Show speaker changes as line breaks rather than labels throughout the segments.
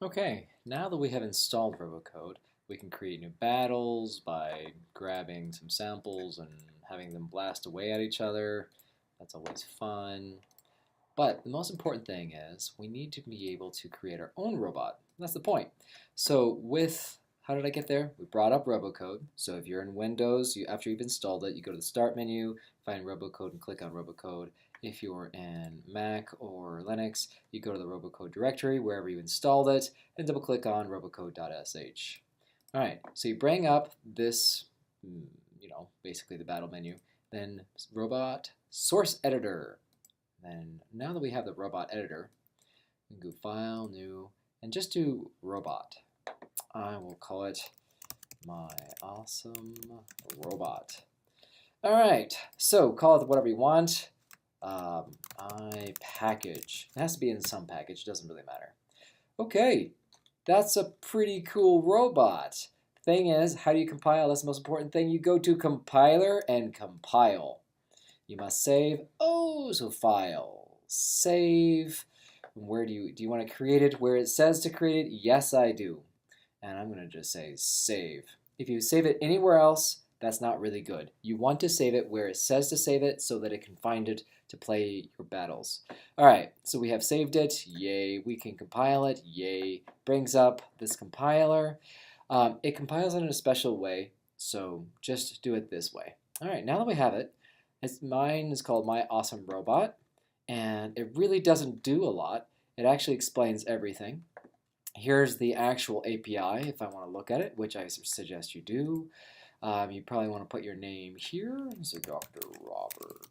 Okay, now that we have installed Robocode, we can create new battles by grabbing some samples and having them blast away at each other. That's always fun. But the most important thing is we need to be able to create our own robot. That's the point. So how did I get there? We brought up Robocode. So if you're in Windows, after you've installed it, you go to the Start menu, find Robocode and click on Robocode. If you're in Mac or Linux, you go to the Robocode directory wherever you installed it and double click on robocode.sh. All right, so you bring up this, basically the battle menu, then Robot Source Editor. Then now that we have the robot editor, we can go File, New, and just do Robot. I will call it my awesome robot. All right, so call it whatever you want. iPackage. It has to be in some package, doesn't really matter. Okay, that's a pretty cool robot. Thing is, how do you compile? That's the most important thing. You go to compiler and compile. You must save. Oh, so file. Save. Where do you want to create it where it says to create it? Yes, I do. And I'm going to just say save. If you save it anywhere else, that's not really good. You want to save it where it says to save it so that it can find it to play your battles. All right, so we have saved it. Yay. We can compile it. Yay. Brings up this compiler. It compiles it in a special way, so just do it this way. All right, now that we have it, mine is called My Awesome Robot, and it really doesn't do a lot. It actually explains everything. Here's the actual API if I want to look at it, which I suggest you do. You probably want to put your name here, so Dr. Robert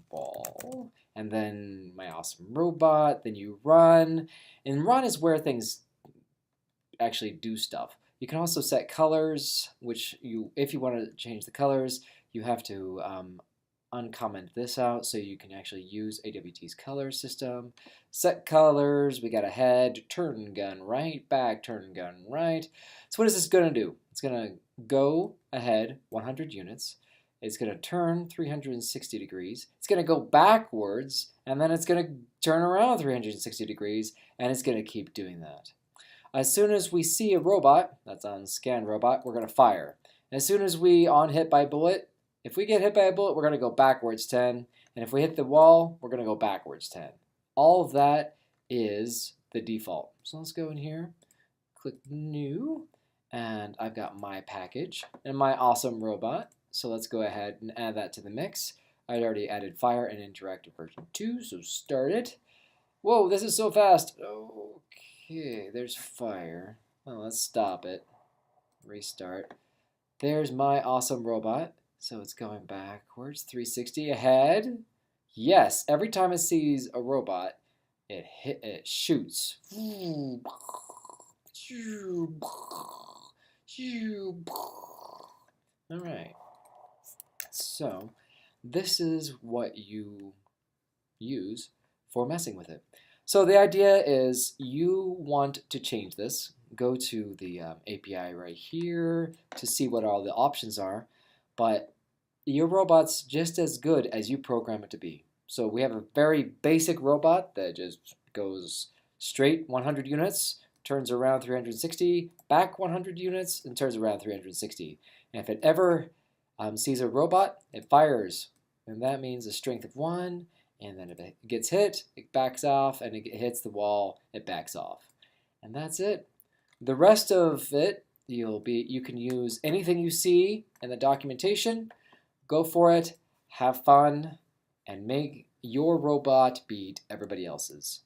Ball, and then My Awesome Robot, then you run, and run is where things actually do stuff. You can also set colors, which if you want to change the colors, you have to uncomment this out so you can actually use AWT's color system. Set colors, we got a head, turn gun right, back, turn gun right. So what is this going to do? It's going to go ahead 100 units. It's going to turn 360 degrees. It's going to go backwards, and then it's going to turn around 360 degrees, and it's going to keep doing that. As soon as we see a robot, that's on scan robot, we're going to fire. As soon as we on hit by bullet, if we get hit by a bullet, we're going to go backwards 10. And if we hit the wall, we're going to go backwards 10. All of that is the default. So let's go in here, click New, and I've got my package and my awesome robot. So let's go ahead and add that to the mix. I'd already added Fire and Interactive version 2, so start it. Whoa, this is so fast. Okay, there's Fire. Well, let's stop it. Restart. There's my awesome robot. So it's going backwards, 360 ahead. Yes, every time it sees a robot, it shoots. All right. So this is what you use for messing with it. So the idea is you want to change this. Go to the API right here to see what all the options are. But your robot's just as good as you program it to be. So we have a very basic robot that just goes straight 100 units, turns around 360, back 100 units, and turns around 360. And if it ever sees a robot, it fires. And that means a strength of 1. And then if it gets hit, it backs off, and it hits the wall, it backs off. And that's it. The rest of it, you can use anything you see in the documentation. Go for it, have fun, and make your robot beat everybody else's.